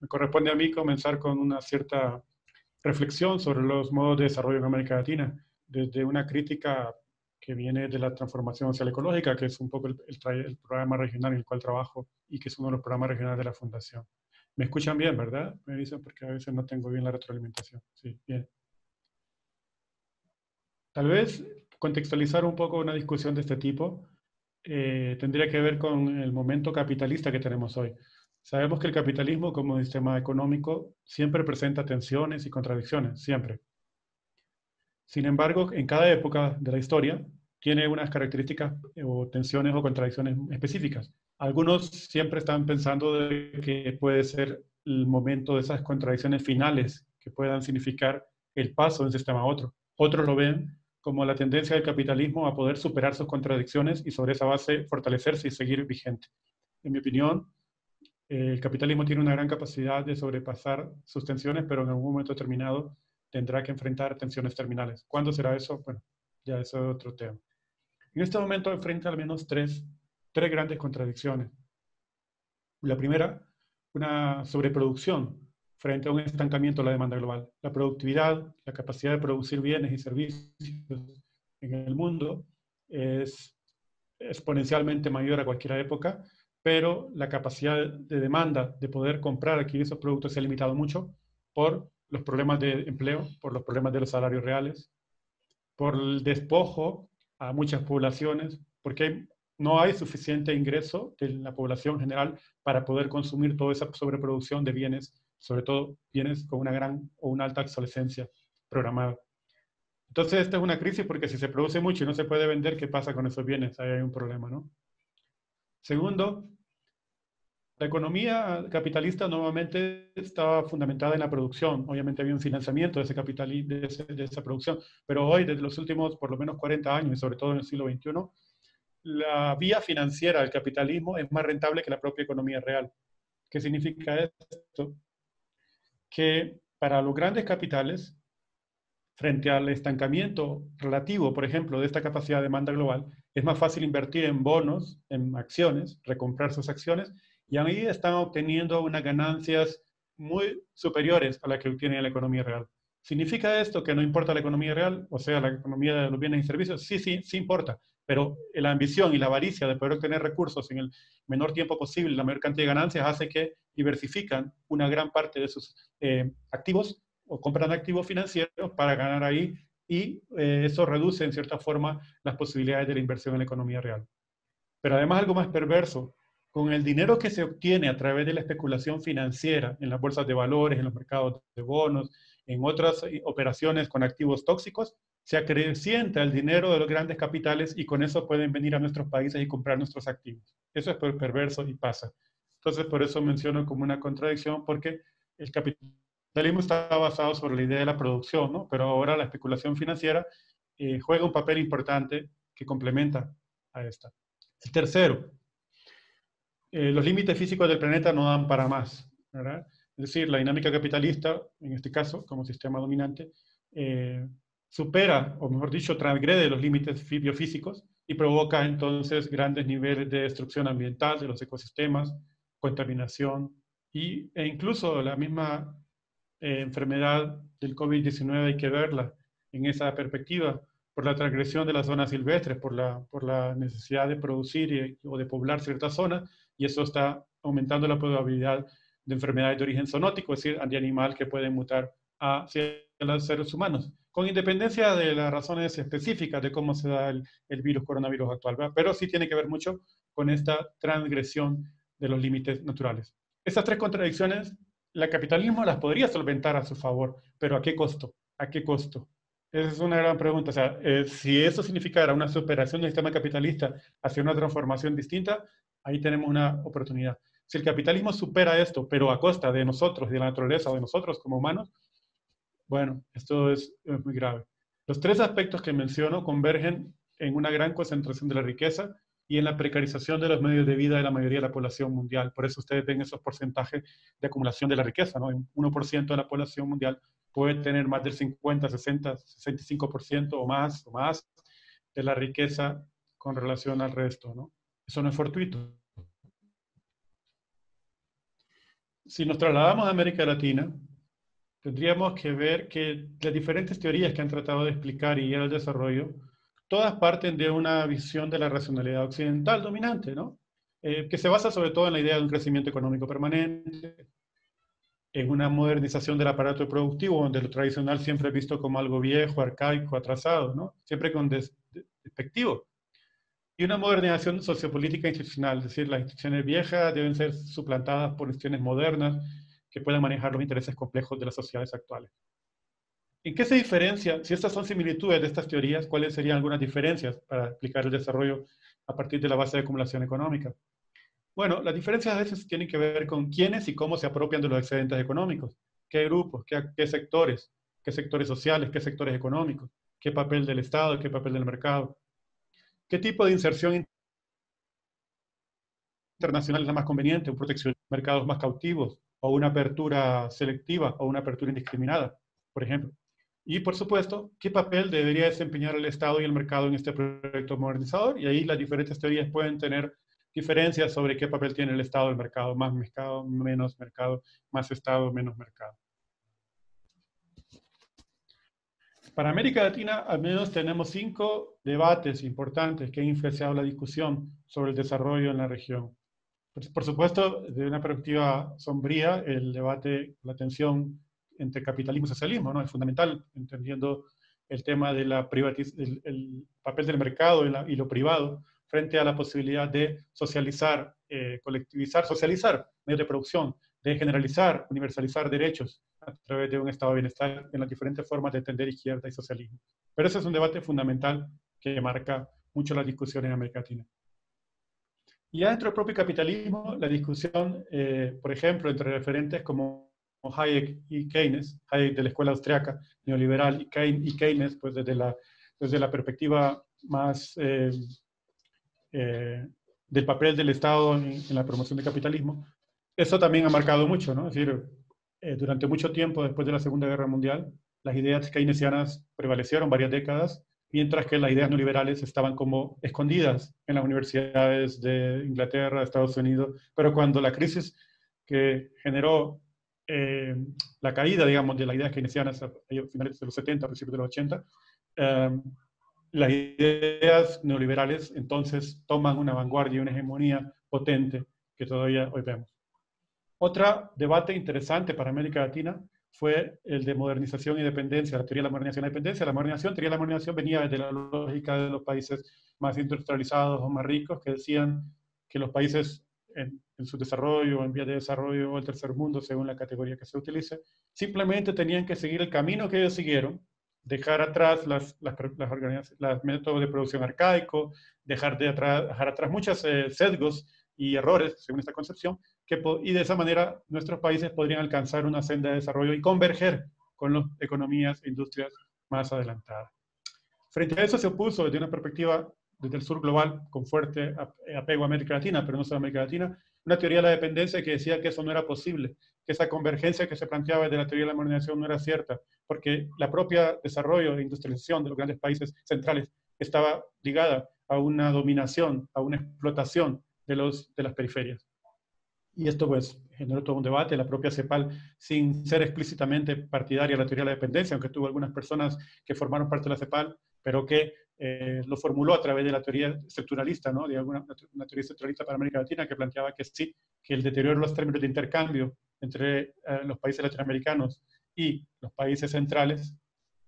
me corresponde a mí comenzar con una cierta reflexión sobre los modos de desarrollo en América Latina, desde una crítica que viene de la transformación social ecológica, que es un poco el programa regional en el cual trabajo y que es uno de los programas regionales de la Fundación. ¿Me escuchan bien, verdad? Me dicen porque a veces no tengo bien la retroalimentación. Sí, bien. Tal vez contextualizar un poco una discusión de este tipo tendría que ver con el momento capitalista que tenemos hoy. Sabemos que el capitalismo como sistema económico siempre presenta tensiones y contradicciones, siempre. Sin embargo, en cada época de la historia tiene unas características o tensiones o contradicciones específicas. Algunos siempre están pensando de que puede ser el momento de esas contradicciones finales que puedan significar el paso de un sistema a otro. Otros lo ven como la tendencia del capitalismo a poder superar sus contradicciones y sobre esa base fortalecerse y seguir vigente. En mi opinión, el capitalismo tiene una gran capacidad de sobrepasar sus tensiones, pero en algún momento determinado tendrá que enfrentar tensiones terminales. ¿Cuándo será eso? Bueno, ya eso es otro tema. En este momento enfrenta al menos tres grandes contradicciones. La primera, una sobreproducción frente a un estancamiento de la demanda global. La productividad, la capacidad de producir bienes y servicios en el mundo es exponencialmente mayor a cualquier época, pero la capacidad de demanda de poder comprar, adquirir esos productos se ha limitado mucho por los problemas de empleo, por los problemas de los salarios reales, por el despojo a muchas poblaciones, porque no hay suficiente ingreso de la población general para poder consumir toda esa sobreproducción de bienes, sobre todo bienes con una gran o una alta obsolescencia programada. Entonces, esta es una crisis porque si se produce mucho y no se puede vender, ¿qué pasa con esos bienes? Ahí hay un problema, ¿no? Segundo, la economía capitalista normalmente estaba fundamentada en la producción. Obviamente había un financiamiento de, ese capital, de esa producción, pero hoy, desde los últimos por lo menos 40 años, y sobre todo en el siglo XXI, la vía financiera del capitalismo es más rentable que la propia economía real. ¿Qué significa esto? Que para los grandes capitales, frente al estancamiento relativo, por ejemplo, de esta capacidad de demanda global, es más fácil invertir en bonos, en acciones, recomprar sus acciones, y ahí están obteniendo unas ganancias muy superiores a las que obtiene la economía real. ¿Significa esto que no importa la economía real? O sea, la economía de los bienes y servicios. Sí, sí, sí importa, pero la ambición y la avaricia de poder obtener recursos en el menor tiempo posible, la mayor cantidad de ganancias, hace que diversifican una gran parte de sus activos o compran activos financieros para ganar ahí y eso reduce en cierta forma las posibilidades de la inversión en la economía real. Pero además algo más perverso, con el dinero que se obtiene a través de la especulación financiera en las bolsas de valores, en los mercados de bonos, en otras operaciones con activos tóxicos, se acrecienta el dinero de los grandes capitales y con eso pueden venir a nuestros países y comprar nuestros activos. Eso es perverso y pasa. Entonces, por eso menciono como una contradicción, porque el capitalismo está basado sobre la idea de la producción, ¿no? Pero ahora la especulación financiera juega un papel importante que complementa a esta. El tercero, los límites físicos del planeta no dan para más, ¿verdad? Es decir, la dinámica capitalista, en este caso, como sistema dominante, supera, o mejor dicho, transgrede los límites biofísicos y provoca entonces grandes niveles de destrucción ambiental de los ecosistemas, contaminación e incluso la misma enfermedad del COVID-19 hay que verla en esa perspectiva, por la transgresión de las zonas silvestres, por la necesidad de producir o de poblar ciertas zonas, y eso está aumentando la probabilidad de enfermedades de origen zoonótico, es decir, de animal que pueden mutar a los seres humanos, con independencia de las razones específicas de cómo se da el virus coronavirus actual, ¿verdad? Pero sí tiene que ver mucho con esta transgresión de los límites naturales. Estas tres contradicciones, el capitalismo las podría solventar a su favor, pero ¿a qué costo? ¿A qué costo? Esa es una gran pregunta. O sea, si eso significara una superación del sistema capitalista hacia una transformación distinta, ahí tenemos una oportunidad. Si el capitalismo supera esto, pero a costa de nosotros, de la naturaleza o de nosotros como humanos, bueno, esto es muy grave. Los tres aspectos que menciono convergen en una gran concentración de la riqueza y en la precarización de los medios de vida de la mayoría de la población mundial. Por eso ustedes ven esos porcentajes de acumulación de la riqueza, ¿no? Un 1% de la población mundial puede tener más del 50, 60, 65% o más de la riqueza con relación al resto, ¿no? Eso no es fortuito. si nos trasladamos a América Latina, tendríamos que ver que las diferentes teorías que han tratado de explicar y guiar el desarrollo, todas parten de una visión de la racionalidad occidental dominante, ¿no? Que se basa sobre todo en la idea de un crecimiento económico permanente, en una modernización del aparato productivo, donde lo tradicional siempre es visto como algo viejo, arcaico, atrasado, ¿no? Siempre con despectivo. Y una modernización sociopolítica institucional, es decir, las instituciones viejas deben ser suplantadas por instituciones modernas que puedan manejar los intereses complejos de las sociedades actuales. ¿En qué se diferencia? Si estas son similitudes de estas teorías, ¿cuáles serían algunas diferencias para explicar el desarrollo a partir de la base de acumulación económica? Bueno, las diferencias a veces tienen que ver con quiénes y cómo se apropian de los excedentes económicos, qué grupos, qué sectores sociales, qué sectores económicos, qué papel del Estado, qué papel del mercado, qué tipo de inserción internacional es la más conveniente, un protección de mercados más cautivos, o una apertura selectiva, o una apertura indiscriminada, por ejemplo. Y, por supuesto, qué papel debería desempeñar el Estado y el mercado en este proyecto modernizador, y ahí las diferentes teorías pueden tener diferencias sobre qué papel tiene el Estado, el mercado, más mercado, menos mercado, más Estado, menos mercado. Para América Latina, al menos tenemos 5 debates importantes que han influenciado la discusión sobre el desarrollo en la región. Por supuesto, de una perspectiva sombría, el debate, la tensión entre capitalismo y socialismo, ¿no? Es fundamental, entendiendo el tema de la el papel del mercado y lo privado frente a la posibilidad de socializar, colectivizar, socializar medios de producción, de generalizar, universalizar derechos a través de un estado de bienestar en las diferentes formas de entender izquierda y socialismo. Pero ese es un debate fundamental que marca mucho la discusión en América Latina. Y ya dentro del propio capitalismo, la discusión, por ejemplo, entre referentes como Hayek y Keynes, Hayek de la escuela austriaca neoliberal y Keynes, pues desde la perspectiva más del papel del Estado en la promoción del capitalismo, eso también ha marcado mucho, ¿no? Es decir, durante mucho tiempo después de la Segunda Guerra Mundial, las ideas keynesianas prevalecieron varias décadas, mientras que las ideas neoliberales estaban como escondidas en las universidades de Inglaterra, de Estados Unidos, pero cuando la crisis que generó la caída, digamos, de las ideas keynesianas a finales de los 70, principios de los 80, las ideas neoliberales entonces toman una vanguardia y una hegemonía potente que todavía hoy vemos. Otro debate interesante para América Latina fue el de modernización y dependencia, la teoría de la modernización y dependencia. La teoría de la modernización venía desde la lógica de los países más industrializados o más ricos, que decían que los países en su desarrollo, en vías de desarrollo o el tercer mundo, según la categoría que se utilice, simplemente tenían que seguir el camino que ellos siguieron, dejar atrás los métodos de producción arcaicos, dejar atrás muchos sesgos y errores, según esta concepción, y de esa manera nuestros países podrían alcanzar una senda de desarrollo y converger con las economías e industrias más adelantadas. Frente a eso se opuso desde una perspectiva desde el sur global, con fuerte apego a América Latina, pero no solo a América Latina, una teoría de la dependencia que decía que eso no era posible, que esa convergencia que se planteaba desde la teoría de la modernización no era cierta, porque la propia desarrollo e industrialización de los grandes países centrales estaba ligada a una dominación, a una explotación de las periferias. Y esto pues generó todo un debate. La propia CEPAL, sin ser explícitamente partidaria de la teoría de la dependencia, aunque tuvo algunas personas que formaron parte de la CEPAL, pero que lo formuló a través de la teoría estructuralista, ¿no? De una teoría estructuralista para América Latina que planteaba que sí, que el deterioro de los términos de intercambio entre los países latinoamericanos y los países centrales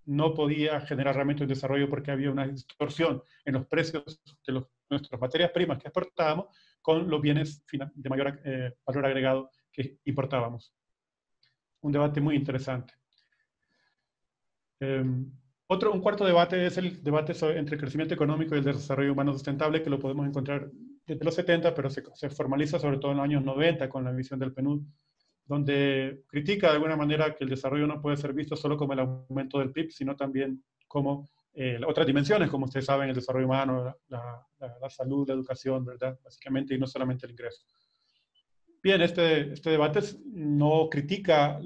no podía generar realmente un desarrollo porque había una distorsión en los precios de nuestras materias primas que exportábamos con los bienes de mayor valor agregado que importábamos. Un debate muy interesante. Un cuarto debate es el debate entre el crecimiento económico y el desarrollo humano sustentable, que lo podemos encontrar desde los 70, pero se formaliza sobre todo en los años 90 con la visión del PNUD, donde critica de alguna manera que el desarrollo no puede ser visto solo como el aumento del PIB, sino también como otras dimensiones, como ustedes saben, el desarrollo humano, la salud, la educación, ¿verdad? Básicamente, y no solamente el ingreso. Bien, este debate no critica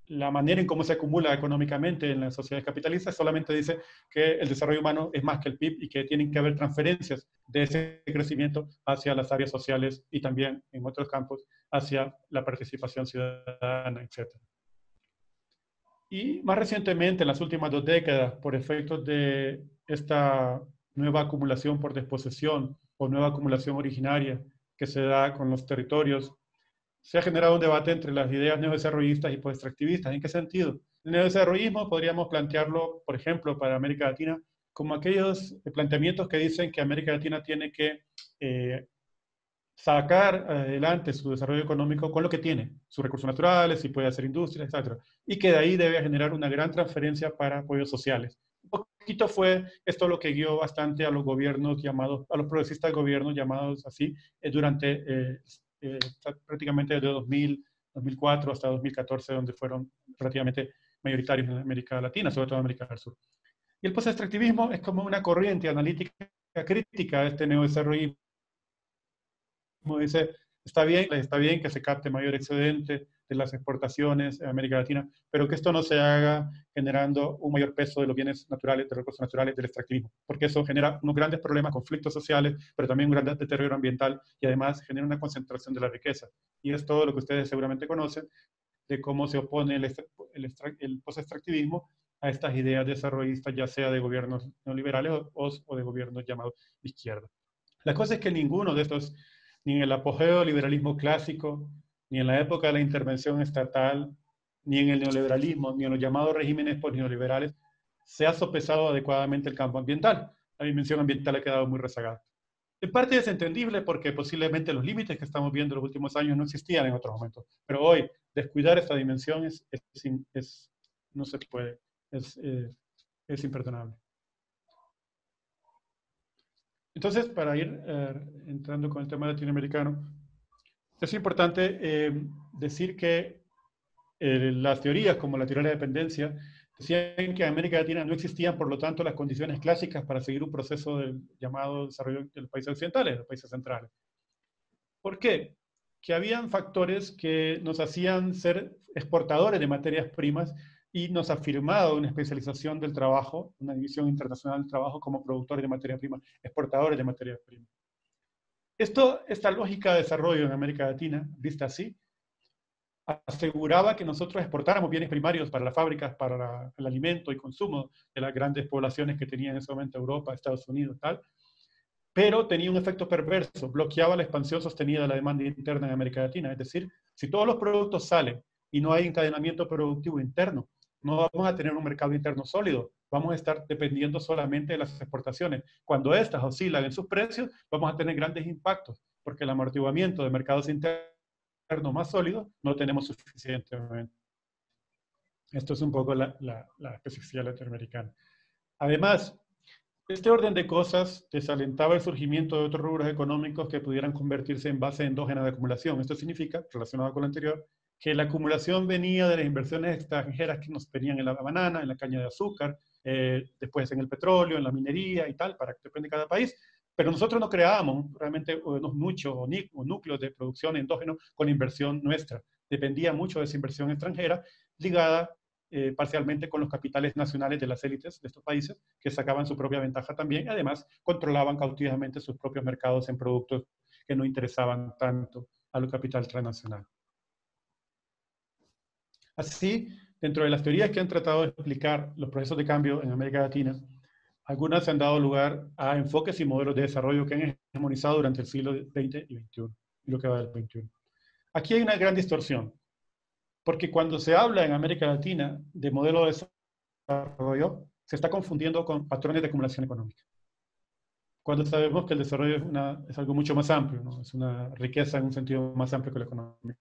la manera en cómo se acumula económicamente en las sociedades capitalistas, solamente dice que el desarrollo humano es más que el PIB y que tienen que haber transferencias de ese crecimiento hacia las áreas sociales y también en otros campos hacia la participación ciudadana, etc. Y más recientemente, en las últimas 2 décadas, por efectos de esta nueva acumulación por desposesión o nueva acumulación originaria que se da con los territorios, se ha generado un debate entre las ideas neodesarrollistas y post-extractivistas. ¿En qué sentido? El neodesarrollismo podríamos plantearlo, por ejemplo, para América Latina, como aquellos planteamientos que dicen que América Latina tiene que sacar adelante su desarrollo económico con lo que tiene, sus recursos naturales, si puede hacer industria, etc. Y que de ahí debe generar una gran transferencia para apoyos sociales. Un poquito fue esto lo que guió bastante a los gobiernos llamados, a los progresistas del gobierno llamados así, durante prácticamente desde 2000, 2004 hasta 2014, donde fueron relativamente mayoritarios en América Latina, sobre todo en América del Sur. Y el post-extractivismo es como una corriente analítica crítica a este neodesarrollismo. Dice, está bien que se capte mayor excedente de las exportaciones en América Latina, pero que esto no se haga generando un mayor peso de los bienes naturales, de recursos naturales, del extractivismo, porque eso genera unos grandes problemas, conflictos sociales, pero también un gran deterioro ambiental y además genera una concentración de la riqueza. Y es todo lo que ustedes seguramente conocen de cómo se opone el post-extractivismo a estas ideas desarrollistas, ya sea de gobiernos neoliberales o de gobiernos llamados de izquierda. La cosa es que ninguno de estos, ni en el apogeo del liberalismo clásico, ni en la época de la intervención estatal, ni en el neoliberalismo, ni en los llamados regímenes neoliberales, se ha sopesado adecuadamente el campo ambiental. La dimensión ambiental ha quedado muy rezagada. En parte es entendible porque posiblemente los límites que estamos viendo en los últimos años no existían en otros momentos. Pero hoy, descuidar esta dimensión no se puede, es imperdonable. Entonces, para ir entrando con el tema latinoamericano, es importante decir que las teorías, como la teoría de la dependencia, decían que en América Latina no existían, por lo tanto, las condiciones clásicas para seguir un proceso del llamado desarrollo de los países occidentales, de los países centrales. ¿Por qué? Que habían factores que nos hacían ser exportadores de materias primas y nos ha firmado una especialización del trabajo, una división internacional del trabajo como productores de materia prima, exportadores de materia prima. Esta lógica de desarrollo en América Latina, vista así, aseguraba que nosotros exportáramos bienes primarios para las fábricas, para el alimento y consumo de las grandes poblaciones que tenían en ese momento Europa, Estados Unidos, tal, pero tenía un efecto perverso, bloqueaba la expansión sostenida de la demanda interna en América Latina. Es decir, si todos los productos salen y no hay encadenamiento productivo interno, no vamos a tener un mercado interno sólido, vamos a estar dependiendo solamente de las exportaciones. Cuando estas oscilan en sus precios, vamos a tener grandes impactos, porque el amortiguamiento de mercados internos más sólidos no lo tenemos suficientemente. Esto es un poco la especificidad latinoamericana. Además, este orden de cosas desalentaba el surgimiento de otros rubros económicos que pudieran convertirse en base endógena de acumulación. Esto significa, relacionado con lo anterior, que la acumulación venía de las inversiones extranjeras que nos venían en la banana, en la caña de azúcar, después en el petróleo, en la minería y tal, para que depende de cada país. Pero nosotros no creábamos realmente unos nichos o núcleos de producción endógeno con inversión nuestra. Dependía mucho de esa inversión extranjera ligada parcialmente con los capitales nacionales de las élites de estos países, que sacaban su propia ventaja también, y además controlaban cautivamente sus propios mercados en productos que no interesaban tanto a lo capital transnacional. Así, dentro de las teorías que han tratado de explicar los procesos de cambio en América Latina, algunas han dado lugar a enfoques y modelos de desarrollo que han hegemonizado durante el siglo XX y XXI, y lo que va del XXI. Aquí hay una gran distorsión, porque cuando se habla en América Latina de modelo de desarrollo, se está confundiendo con patrones de acumulación económica. Cuando sabemos que el desarrollo es algo mucho más amplio, ¿no? Es una riqueza en un sentido más amplio que lo económico.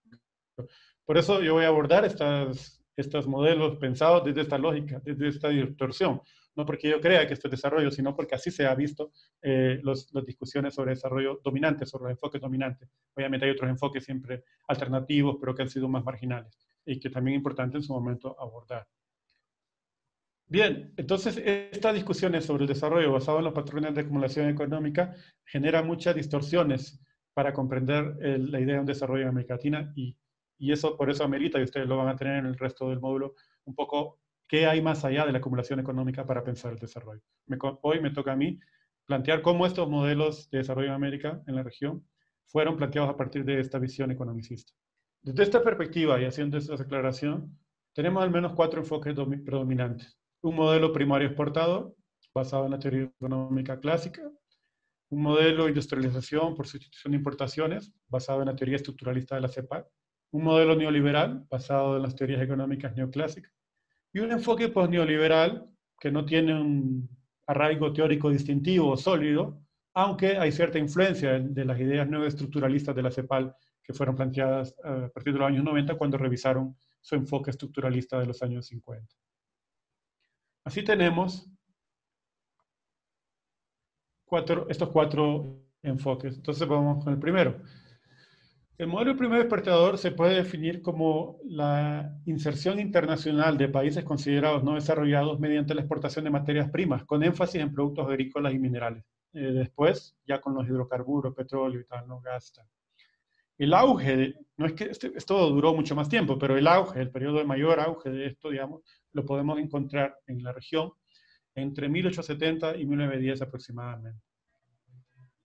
Por eso yo voy a abordar estos modelos pensados desde esta lógica, desde esta distorsión. No porque yo crea que esto es desarrollo, sino porque así se ha visto las discusiones sobre desarrollo dominante, sobre los enfoques dominantes. Obviamente hay otros enfoques siempre alternativos, pero que han sido más marginales y que también es importante en su momento abordar. Bien, entonces estas discusiones sobre el desarrollo basado en los patrones de acumulación económica generan muchas distorsiones para comprender la idea de un desarrollo en América Latina y eso por eso amerita, y ustedes lo van a tener en el resto del módulo, un poco qué hay más allá de la acumulación económica para pensar el desarrollo. Hoy me toca a mí plantear cómo estos modelos de desarrollo en América, en la región, fueron planteados a partir de esta visión economicista. Desde esta perspectiva y haciendo esta aclaración, tenemos al menos cuatro enfoques predominantes. Un modelo primario exportador, basado en la teoría económica clásica. Un modelo de industrialización por sustitución de importaciones, basado en la teoría estructuralista de la CEPAL. Un modelo neoliberal, basado en las teorías económicas neoclásicas. Y un enfoque postneoliberal, que no tiene un arraigo teórico distintivo o sólido, aunque hay cierta influencia de las ideas neoestructuralistas de la CEPAL que fueron planteadas a partir de los años 90 cuando revisaron su enfoque estructuralista de los años 50. Así tenemos estos cuatro enfoques. Entonces vamos con el primero. El modelo primer exportador se puede definir como la inserción internacional de países considerados no desarrollados mediante la exportación de materias primas, con énfasis en productos agrícolas y minerales. Después, ya con los hidrocarburos, petróleo y tal, no gasta. El auge, no es que esto duró mucho más tiempo, pero el auge, el periodo de mayor auge de esto, digamos, lo podemos encontrar en la región entre 1870 y 1910 aproximadamente.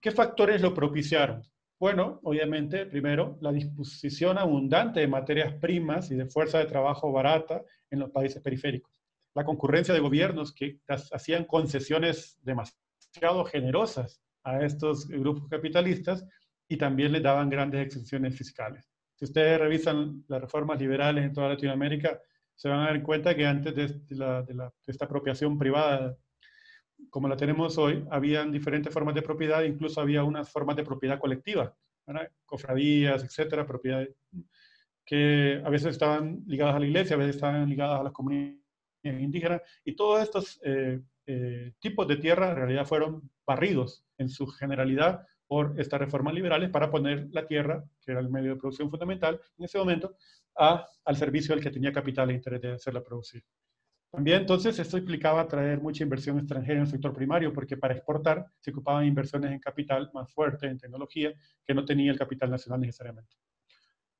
¿Qué factores lo propiciaron? Bueno, obviamente, primero, la disposición abundante de materias primas y de fuerza de trabajo barata en los países periféricos. La concurrencia de gobiernos que hacían concesiones demasiado generosas a estos grupos capitalistas y también les daban grandes exenciones fiscales. Si ustedes revisan las reformas liberales en toda Latinoamérica, se van a dar cuenta que antes de esta apropiación privada como la tenemos hoy, habían diferentes formas de propiedad, incluso había unas formas de propiedad colectiva, ¿verdad? Cofradías, etcétera, propiedades que a veces estaban ligadas a la iglesia, a veces estaban ligadas a las comunidades indígenas, y todos estos tipos de tierra en realidad fueron barridos en su generalidad por estas reformas liberales para poner la tierra, que era el medio de producción fundamental en ese momento, al servicio del que tenía capital e interés de hacerla producir. También entonces esto implicaba traer mucha inversión extranjera en el sector primario, porque para exportar se ocupaban inversiones en capital más fuerte, en tecnología, que no tenía el capital nacional necesariamente.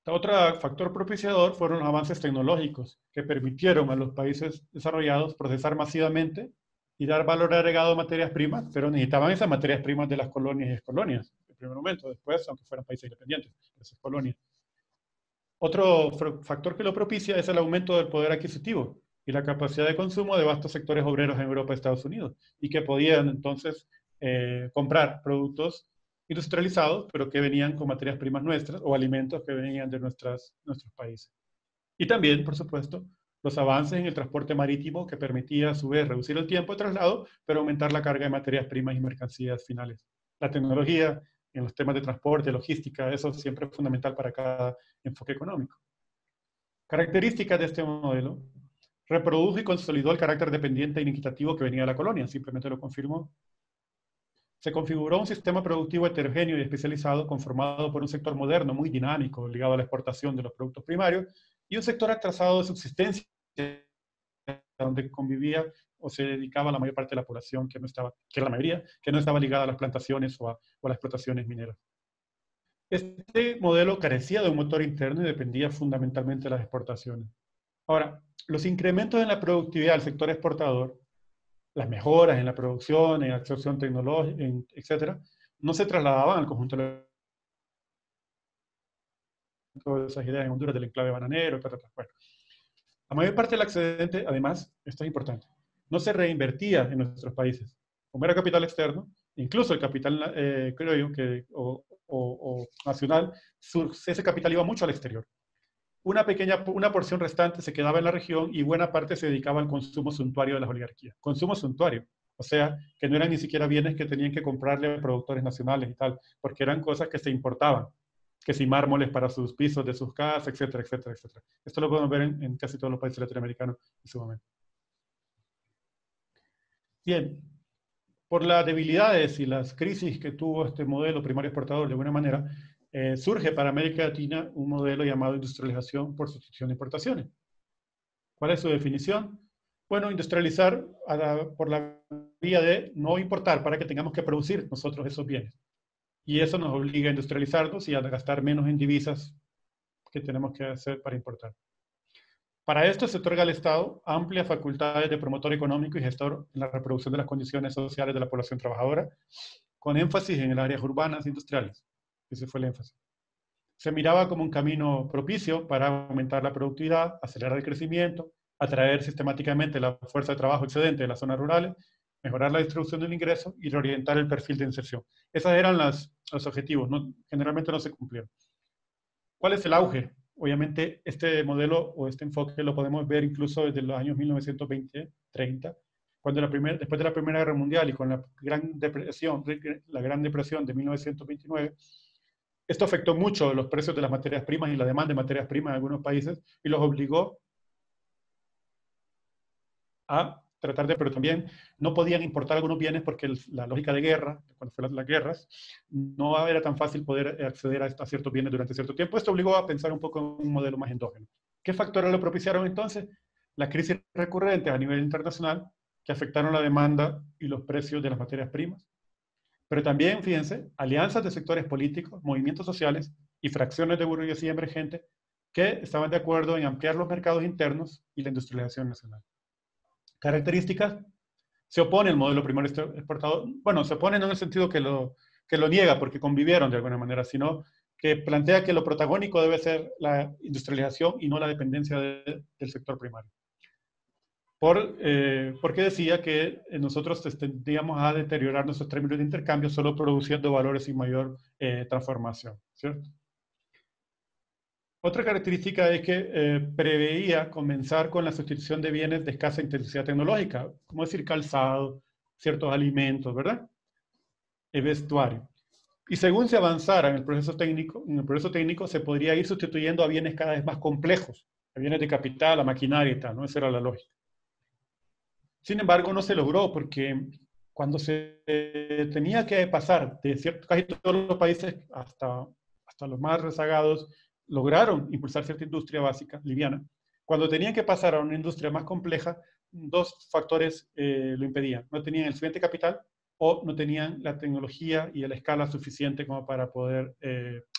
Otro factor propiciador fueron los avances tecnológicos, que permitieron a los países desarrollados procesar masivamente y dar valor agregado a materias primas, pero necesitaban esas materias primas de las colonias y excolonias, en primer momento, después, aunque fueran países independientes, esas colonias. Otro factor que lo propicia es el aumento del poder adquisitivo y la capacidad de consumo de vastos sectores obreros en Europa y Estados Unidos, y que podían entonces comprar productos industrializados, pero que venían con materias primas nuestras o alimentos que venían de nuestros países. Y también, por supuesto, los avances en el transporte marítimo que permitía a su vez reducir el tiempo de traslado, pero aumentar la carga de materias primas y mercancías finales. La tecnología en los temas de transporte, logística, eso siempre es fundamental para cada enfoque económico. Características de este modelo: reprodujo y consolidó el carácter dependiente e inequitativo que venía de la colonia, simplemente lo confirmó. Se configuró un sistema productivo heterogéneo y especializado conformado por un sector moderno, muy dinámico, ligado a la exportación de los productos primarios, y un sector atrasado de subsistencia, donde convivía o se dedicaba la mayor parte de la población, que era la mayoría, que no estaba ligada a las plantaciones o a las explotaciones mineras. Este modelo carecía de un motor interno y dependía fundamentalmente de las exportaciones. Ahora, los incrementos en la productividad del sector exportador, las mejoras en la producción, en absorción tecnológica, etcétera, no se trasladaban al conjunto de todas esas ideas en Honduras del enclave bananero, etcétera. Bueno, la mayor parte del excedente, además, esto es importante, no se reinvertía en nuestros países. Como era capital externo, incluso el capital, creo yo, o nacional, ese capital iba mucho al exterior. Una porción restante se quedaba en la región y buena parte se dedicaba al consumo suntuario de las oligarquías. Consumo suntuario, o sea, que no eran ni siquiera bienes que tenían que comprarle a productores nacionales y tal, porque eran cosas que se importaban, que si mármoles para sus pisos de sus casas, etcétera, etcétera, etcétera. Esto lo podemos ver en casi todos los países latinoamericanos en su momento. Bien, por las debilidades y las crisis que tuvo este modelo primario exportador, de alguna manera, surge para América Latina un modelo llamado industrialización por sustitución de importaciones. ¿Cuál es su definición? Bueno, industrializar por la vía de no importar para que tengamos que producir nosotros esos bienes. Y eso nos obliga a industrializarnos y a gastar menos en divisas que tenemos que hacer para importar. Para esto se otorga al Estado amplias facultades de promotor económico y gestor en la reproducción de las condiciones sociales de la población trabajadora, con énfasis en las áreas urbanas e industriales. Ese fue el énfasis. se miraba como un camino propicio para aumentar la productividad, acelerar el crecimiento, atraer sistemáticamente la fuerza de trabajo excedente de las zonas rurales, mejorar la distribución del ingreso y reorientar el perfil de inserción. Esos eran los objetivos, ¿no? Generalmente no se cumplieron. ¿Cuál es el auge? Obviamente este modelo o este enfoque lo podemos ver incluso desde los años 1920-30, cuando después de la Primera Guerra Mundial y con la Gran Depresión de 1929, esto afectó mucho los precios de las materias primas y la demanda de materias primas en algunos países y los obligó a tratar de, pero también no podían importar algunos bienes porque la lógica de guerra, cuando fueron las guerras, no era tan fácil poder acceder a ciertos bienes durante cierto tiempo. Esto obligó a pensar un poco en un modelo más endógeno. ¿Qué factores lo propiciaron entonces? Las crisis recurrentes a nivel internacional que afectaron la demanda y los precios de las materias primas. Pero también, fíjense, alianzas de sectores políticos, movimientos sociales y fracciones de burguesía emergente que estaban de acuerdo en ampliar los mercados internos y la industrialización nacional. Características: se opone el modelo primario exportador. Bueno, se opone no en el sentido que lo niega, porque convivieron de alguna manera, sino que plantea que lo protagónico debe ser la industrialización y no la dependencia del sector primario. Porque decía que nosotros tendríamos a deteriorar nuestros términos de intercambio solo produciendo valores sin mayor transformación, ¿cierto? Otra característica es que preveía comenzar con la sustitución de bienes de escasa intensidad tecnológica, como decir calzado, ciertos alimentos, ¿verdad? El vestuario. Y según se avanzara en el proceso técnico se podría ir sustituyendo a bienes cada vez más complejos, a bienes de capital, a maquinaria y tal, ¿no? Esa era la lógica. Sin embargo, no se logró porque cuando se tenía que pasar de casi todos los países hasta los más rezagados, lograron impulsar cierta industria básica, liviana. Cuando tenían que pasar a una industria más compleja, dos factores lo impedían. No tenían el suficiente capital o no tenían la tecnología y la escala suficiente como para poder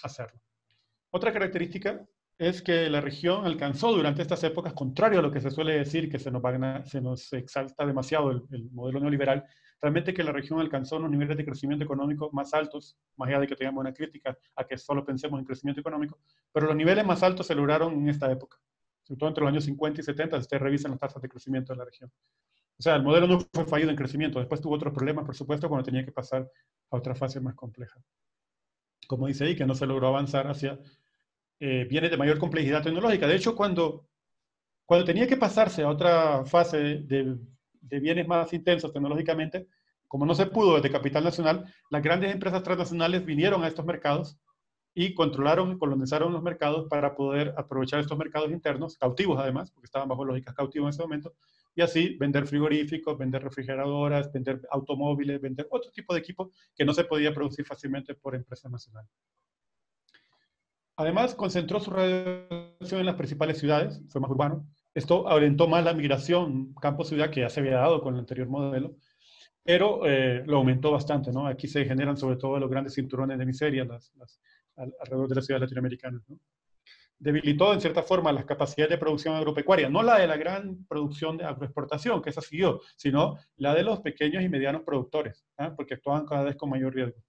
hacerlo. Otra característica es que la región alcanzó durante estas épocas, contrario a lo que se suele decir, que se nos exalta demasiado el modelo neoliberal, realmente que la región alcanzó unos niveles de crecimiento económico más altos, más allá de que tengamos una crítica a que solo pensemos en crecimiento económico, pero los niveles más altos se lograron en esta época, sobre todo entre los años 50 y 70, si ustedes revisan las tasas de crecimiento de la región. O sea, el modelo no fue fallido en crecimiento, después tuvo otros problemas, por supuesto, cuando tenía que pasar a otra fase más compleja. Como dice ahí, que no se logró avanzar hacia bienes de mayor complejidad tecnológica. De hecho, cuando tenía que pasarse a otra fase de bienes más intensos tecnológicamente, como no se pudo desde capital nacional, las grandes empresas transnacionales vinieron a estos mercados y controlaron y colonizaron los mercados para poder aprovechar estos mercados internos, cautivos además, porque estaban bajo lógicas cautivos en ese momento, y así vender frigoríficos, vender refrigeradoras, vender automóviles, vender otro tipo de equipo que no se podía producir fácilmente por empresas nacionales. Además, concentró su radiación en las principales ciudades, fue más urbano. Esto orientó más la migración campo-ciudad que ya se había dado con el anterior modelo, pero lo aumentó bastante, ¿no? Aquí se generan sobre todo los grandes cinturones de miseria alrededor de las ciudades latinoamericanas, ¿no? Debilitó en cierta forma las capacidades de producción agropecuaria, no la de la gran producción de agroexportación, que esa siguió, sino la de los pequeños y medianos productores, ¿eh? Porque actuaban cada vez con mayor riesgo.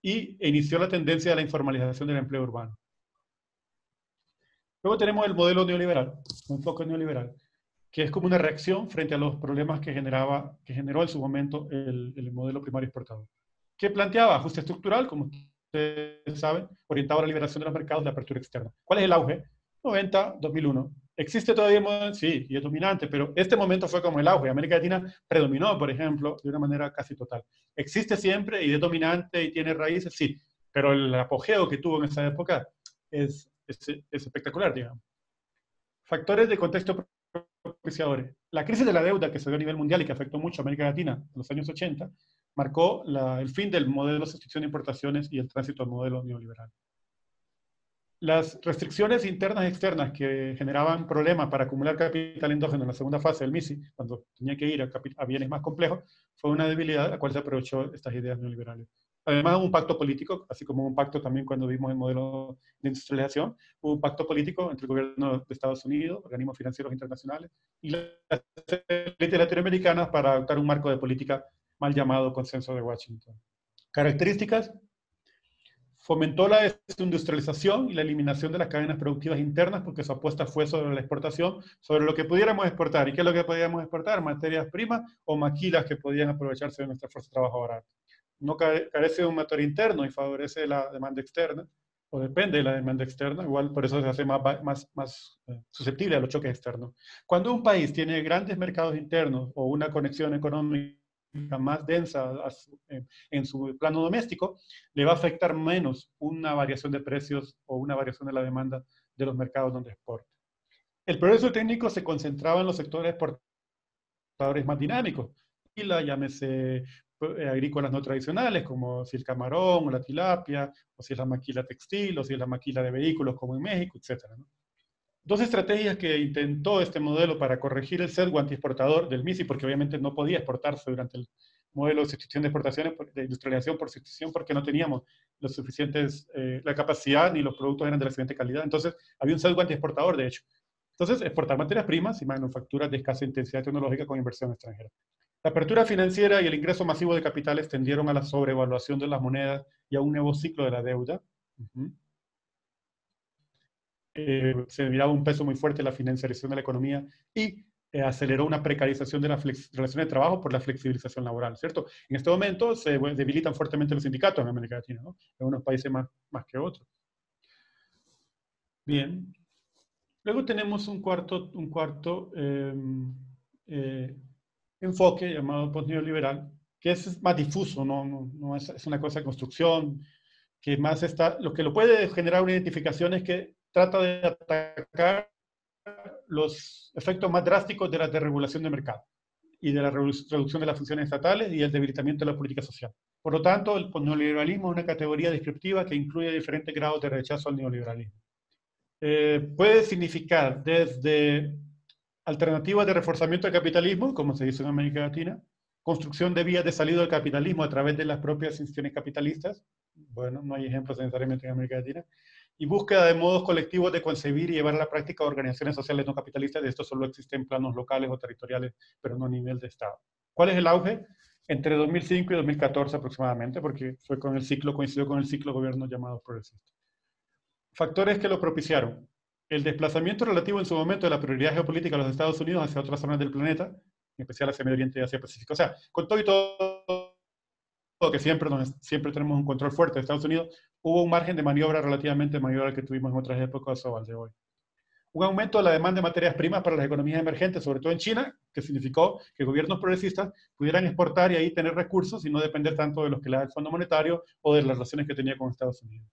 Y inició la tendencia a la informalización del empleo urbano. Luego tenemos el modelo neoliberal, un enfoque neoliberal, que es como una reacción frente a los problemas que generó en su momento el modelo primario exportador, que planteaba ajuste estructural, como ustedes saben, orientado a la liberación de los mercados y la apertura externa. ¿Cuál es el auge? 90, 2001. ¿Existe todavía el modelo? Sí, y es dominante, pero este momento fue como el auge. América Latina predominó, por ejemplo, de una manera casi total. ¿Existe siempre y es dominante y tiene raíces? Sí, pero el apogeo que tuvo en esa época es espectacular, digamos. Factores de contexto propiciadores. La crisis de la deuda que se dio a nivel mundial y que afectó mucho a América Latina en los años 80, marcó el fin del modelo de sustitución de importaciones y el tránsito al modelo neoliberal. Las restricciones internas y externas que generaban problemas para acumular capital endógeno en la segunda fase del MISI, cuando tenía que ir a bienes más complejos, fue una debilidad a la cual se aprovechó estas ideas neoliberales. Además, hubo un pacto político, así como un pacto también cuando vimos el modelo de industrialización, hubo un pacto político entre el gobierno de Estados Unidos, organismos financieros internacionales y las élites latinoamericanas para adoptar un marco de política mal llamado Consenso de Washington. Características: Fomentó la desindustrialización y la eliminación de las cadenas productivas internas porque su apuesta fue sobre la exportación, sobre lo que pudiéramos exportar. ¿Y qué es lo que podíamos exportar? Materias primas o maquilas que podían aprovecharse de nuestra fuerza trabajadora. No carece de un motor interno y favorece la demanda externa, o depende de la demanda externa, igual por eso se hace más susceptible a los choques externos. Cuando un país tiene grandes mercados internos o una conexión económica más densa en su plano doméstico, le va a afectar menos una variación de precios o una variación de la demanda de los mercados donde exporta. El progreso técnico se concentraba en los sectores exportadores más dinámicos, y la llámese agrícolas no tradicionales, como si el camarón o la tilapia, o si es la maquila textil, o si es la maquila de vehículos, como en México, etc. ¿no? Dos estrategias que intentó este modelo para corregir el sesgo antiexportador del MISI, porque obviamente no podía exportarse durante el modelo de sustitución de exportaciones, de industrialización por sustitución, porque no teníamos los suficientes, la capacidad ni los productos eran de la suficiente calidad. Entonces, había un sesgo antiexportador, de hecho. Entonces, exportar materias primas y manufacturas de escasa intensidad tecnológica con inversión extranjera. La apertura financiera y el ingreso masivo de capitales tendieron a la sobrevaluación de las monedas y a un nuevo ciclo de la deuda. Se miraba un peso muy fuerte en la financiarización de la economía y aceleró una precarización de las relaciones de trabajo por la flexibilización laboral, ¿cierto? En este momento se debilitan fuertemente los sindicatos en América Latina, ¿no? En unos países más que otros. Bien. Luego tenemos un cuarto enfoque llamado postneoliberal, que es más difuso, no es una cosa de construcción, que más está, lo que lo puede generar una identificación es que trata de atacar los efectos más drásticos de la desregulación de mercado y de la reducción de las funciones estatales y el debilitamiento de la política social. Por lo tanto, el neoliberalismo es una categoría descriptiva que incluye diferentes grados de rechazo al neoliberalismo. Puede significar desde alternativas de reforzamiento del capitalismo, como se dice en América Latina, construcción de vías de salida del capitalismo a través de las propias instituciones capitalistas, bueno, no hay ejemplos necesariamente en América Latina, y búsqueda de modos colectivos de concebir y llevar a la práctica organizaciones sociales no capitalistas. De esto solo existen en planos locales o territoriales, pero no a nivel de Estado. ¿Cuál es el auge? Entre 2005 y 2014 aproximadamente, porque fue con el ciclo, coincidió con el ciclo de gobiernos llamados progresistas. Factores que lo propiciaron. El desplazamiento relativo en su momento de la prioridad geopolítica de los Estados Unidos hacia otras zonas del planeta, en especial hacia Medio Oriente y Asia Pacífico. O sea, con todo y todo que siempre tenemos un control fuerte de Estados Unidos, hubo un margen de maniobra relativamente mayor al que tuvimos en otras épocas o al de hoy. Un aumento de la demanda de materias primas para las economías emergentes, sobre todo en China, que significó que gobiernos progresistas pudieran exportar y ahí tener recursos y no depender tanto de los que le da el Fondo Monetario o de las relaciones que tenía con Estados Unidos.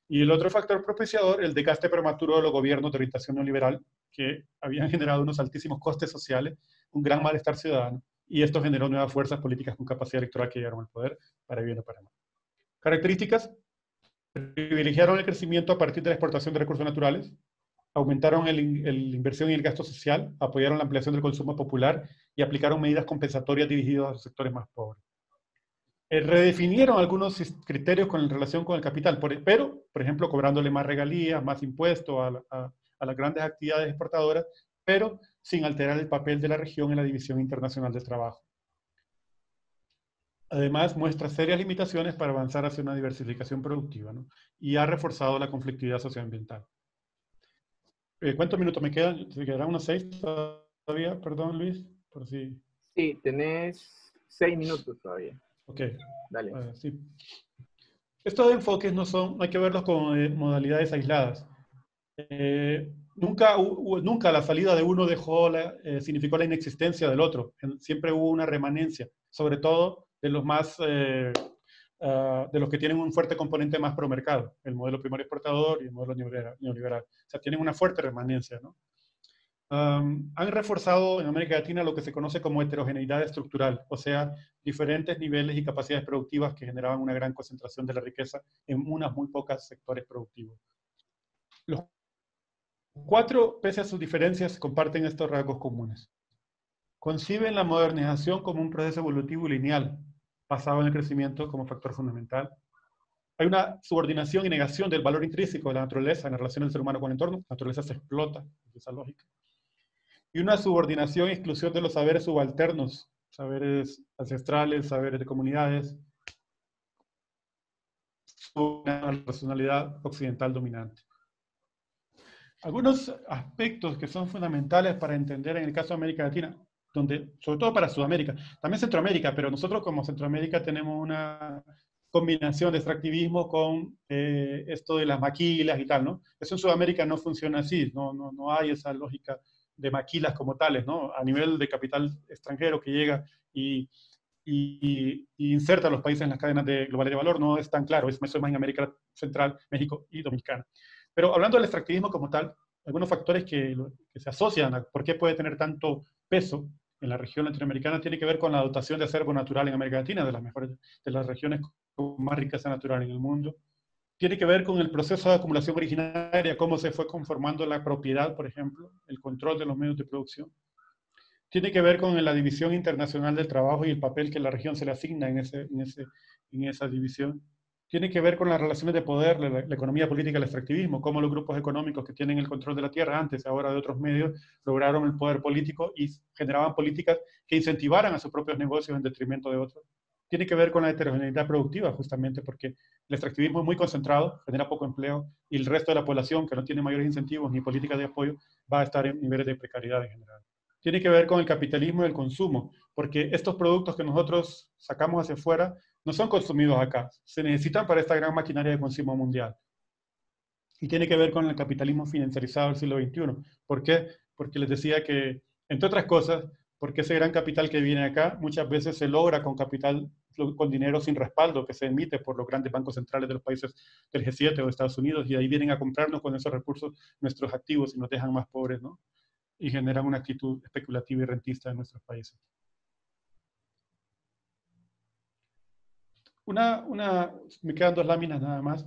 Y el otro factor propiciador, el desgaste prematuro de los gobiernos de orientación neoliberal, que habían generado unos altísimos costes sociales, un gran malestar ciudadano, y esto generó nuevas fuerzas políticas con capacidad electoral que llegaron al poder, para bien o para mal. Características: privilegiaron el crecimiento a partir de la exportación de recursos naturales, aumentaron la inversión y el gasto social, apoyaron la ampliación del consumo popular y aplicaron medidas compensatorias dirigidas a los sectores más pobres. Redefinieron algunos criterios con relación con el capital, pero, por ejemplo, cobrándole más regalías, más impuestos a las grandes actividades exportadoras, pero sin alterar el papel de la región en la división internacional del trabajo. Además, muestra serias limitaciones para avanzar hacia una diversificación productiva, ¿no? Y ha reforzado la conflictividad socioambiental. ¿Cuántos minutos me quedan? ¿Se quedarán unos 6 todavía? Perdón, Luis, por si... Sí, tenés 6 minutos todavía. Ok. Dale. Sí. Estos enfoques no hay que verlos como modalidades aisladas. Nunca la salida de uno significó la inexistencia del otro. Siempre hubo una remanencia, sobre todo de los de los que tienen un fuerte componente más pro mercado, el modelo primario exportador y el modelo neoliberal. O sea, tienen una fuerte remanencia, ¿no? Han reforzado en América Latina lo que se conoce como heterogeneidad estructural, o sea, diferentes niveles y capacidades productivas que generaban una gran concentración de la riqueza en unas muy pocas sectores productivos. Los cuatro, pese a sus diferencias, comparten estos rasgos comunes. Conciben la modernización como un proceso evolutivo lineal, basado en el crecimiento como factor fundamental. Hay una subordinación y negación del valor intrínseco de la naturaleza en la relación del ser humano con el entorno. La naturaleza se explota, esa lógica. Y una subordinación y exclusión de los saberes subalternos, saberes ancestrales, saberes de comunidades, una racionalidad occidental dominante. Algunos aspectos que son fundamentales para entender en el caso de América Latina, donde, sobre todo para Sudamérica, también Centroamérica, pero nosotros como Centroamérica tenemos una combinación de extractivismo con esto de las maquilas y tal, ¿no? Eso en Sudamérica no funciona así, no hay esa lógica de maquilas como tales, ¿no? A nivel de capital extranjero que llega y inserta a los países en las cadenas de globales de valor, no es tan claro, eso es más en América Central, México y Dominicana. Pero hablando del extractivismo como tal, algunos factores que se asocian a por qué puede tener tanto peso en la región latinoamericana tiene que ver con la dotación de acervo natural en América Latina, de las mejores, de las regiones con más riqueza natural en el mundo. Tiene que ver con el proceso de acumulación originaria, cómo se fue conformando la propiedad, por ejemplo, el control de los medios de producción. Tiene que ver con la división internacional del trabajo y el papel que la región se le asigna en esa división. Tiene que ver con las relaciones de poder, la economía política, el extractivismo, cómo los grupos económicos que tienen el control de la tierra antes, ahora de otros medios, lograron el poder político y generaban políticas que incentivaran a sus propios negocios en detrimento de otros. Tiene que ver con la heterogeneidad productiva, justamente porque el extractivismo es muy concentrado, genera poco empleo, y el resto de la población, que no tiene mayores incentivos ni políticas de apoyo, va a estar en niveles de precariedad en general. Tiene que ver con el capitalismo y el consumo, porque estos productos que nosotros sacamos hacia afuera no son consumidos acá, se necesitan para esta gran maquinaria de consumo mundial. Y tiene que ver con el capitalismo financiarizado del siglo XXI. ¿Por qué? Porque les decía que, entre otras cosas, porque ese gran capital que viene acá muchas veces se logra con capital, con dinero sin respaldo que se emite por los grandes bancos centrales de los países del G7 o de Estados Unidos, y ahí vienen a comprarnos con esos recursos nuestros activos y nos dejan más pobres, ¿no? Y generan una actitud especulativa y rentista en nuestros países. Me quedan dos láminas nada más.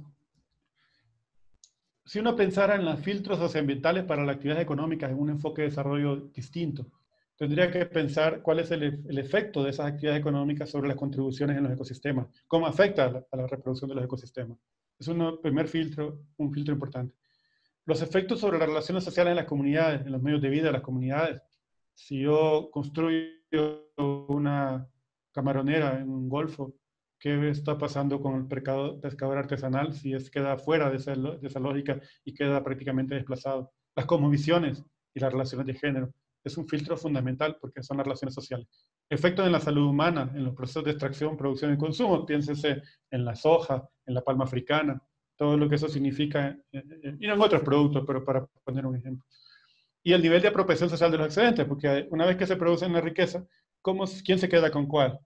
Si uno pensara en los filtros socioambientales para las actividades económicas en un enfoque de desarrollo distinto, tendría que pensar cuál es el efecto de esas actividades económicas sobre las contribuciones en los ecosistemas, cómo afecta a la reproducción de los ecosistemas. Es un primer filtro, un filtro importante. Los efectos sobre las relaciones sociales en las comunidades, en los medios de vida de las comunidades. Si yo construyo una camaronera en un golfo, ¿qué está pasando con el pescador artesanal si queda fuera de esa lógica y queda prácticamente desplazado? Las cosmovisiones y las relaciones de género. Es un filtro fundamental porque son las relaciones sociales. Efectos en la salud humana, en los procesos de extracción, producción y consumo. Piénsese en la soja, en la palma africana, todo lo que eso significa, y en otros productos, pero para poner un ejemplo. Y el nivel de apropiación social de los excedentes, porque una vez que se produce la riqueza, ¿quién se queda con cuál?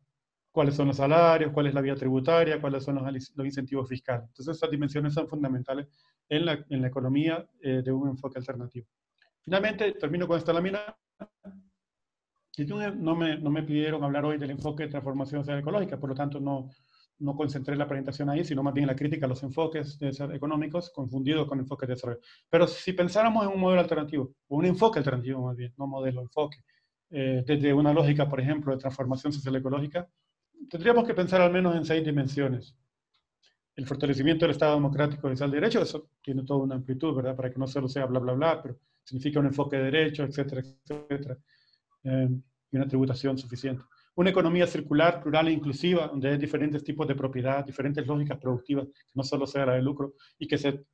¿Cuáles son los salarios? ¿Cuál es la vía tributaria? ¿Cuáles son los incentivos fiscales? Entonces, estas dimensiones son fundamentales en la economía de un enfoque alternativo. Finalmente, termino con esta lámina. No me pidieron hablar hoy del enfoque de transformación social ecológica, por lo tanto no concentré la presentación ahí, sino más bien la crítica a los enfoques económicos confundidos con enfoques de desarrollo. Pero si pensáramos en un modelo alternativo, o un enfoque alternativo más bien, no modelo, enfoque, desde una lógica, por ejemplo, de transformación social ecológica, tendríamos que pensar al menos en 6 dimensiones. El fortalecimiento del Estado democrático y social de derecho, eso tiene toda una amplitud, ¿verdad? Para que no solo sea bla, bla, bla, pero significa un enfoque de derecho, etcétera, etcétera. Y una tributación suficiente. Una economía circular, plural e inclusiva, donde hay diferentes tipos de propiedad, diferentes lógicas productivas, que no solo sea la de lucro, y que se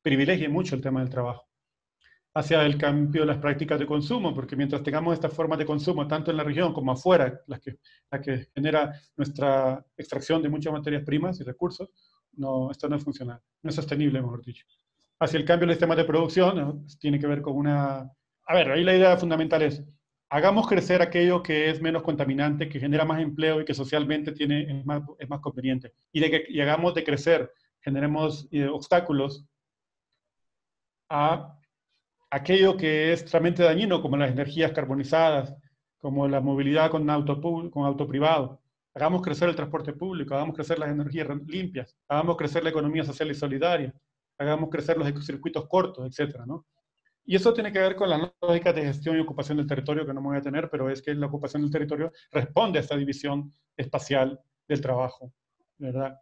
privilegie mucho el tema del trabajo. Hacia el cambio de las prácticas de consumo, porque mientras tengamos estas formas de consumo, tanto en la región como afuera, la que genera nuestra extracción de muchas materias primas y recursos, esto no es funcional, no es sostenible, mejor dicho. Hacia el cambio de los sistemas de producción, ¿no? Tiene que ver con una... A ver, ahí la idea fundamental es, hagamos crecer aquello que es menos contaminante, que genera más empleo y que socialmente es más conveniente. Y hagamos de crecer, generemos obstáculos a aquello que es realmente dañino, como las energías carbonizadas, como la movilidad con auto privado. Hagamos crecer el transporte público, hagamos crecer las energías limpias, hagamos crecer la economía social y solidaria, hagamos crecer los circuitos cortos, etcétera, ¿no? Y eso tiene que ver con las lógicas de gestión y ocupación del territorio, que no me voy a tener, pero es que la ocupación del territorio responde a esta división espacial del trabajo, ¿verdad?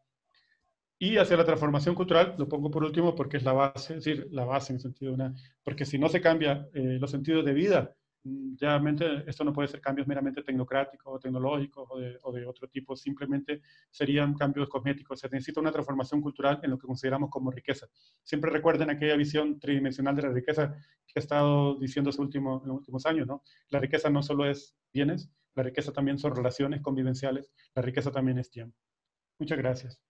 Y hacia la transformación cultural, lo pongo por último porque es la base, es decir, la base en el sentido porque si no se cambia los sentidos de vida, Realmente esto no puede ser cambios meramente tecnocráticos o tecnológicos o de otro tipo, simplemente serían cambios cosméticos. Se necesita una transformación cultural en lo que consideramos como riqueza. Siempre recuerden aquella visión tridimensional de la riqueza que he estado diciendo en los últimos años, ¿no? La riqueza no solo es bienes, la riqueza también son relaciones convivenciales, la riqueza también es tiempo. Muchas gracias.